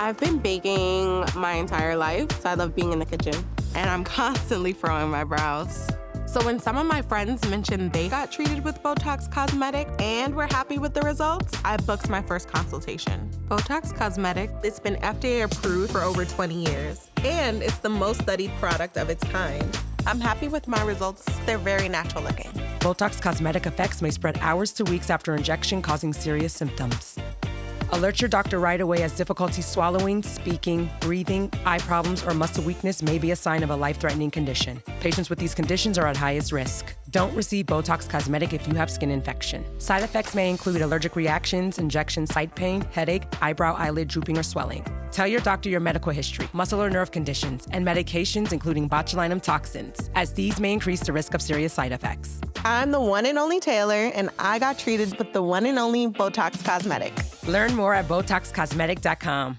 I've been baking my entire life, so I love being in the kitchen. And I'm constantly furrowing my brows. So when some of my friends mentioned they got treated with BOTOX Cosmetic and were happy with the results, I booked my first consultation. BOTOX Cosmetic, it's been FDA approved for over 20 years, and it's the most studied product of its kind. I'm happy with my results. They're very natural looking. BOTOX Cosmetic effects may spread hours to weeks after injection, causing serious symptoms. Alert your doctor right away, as difficulty swallowing, speaking, breathing, eye problems, or muscle weakness may be a sign of a life-threatening condition. Patients with these conditions are at highest risk. Don't receive BOTOX Cosmetic if you have skin infection. Side effects may include allergic reactions, injection site pain, headache, eyebrow, eyelid drooping, or swelling. Tell your doctor your medical history, muscle or nerve conditions, and medications including botulinum toxins, as these may increase the risk of serious side effects. I'm the one and only Taylor, and I got treated with the one and only BOTOX Cosmetic. Learn more at BOTOXCosmetic.com.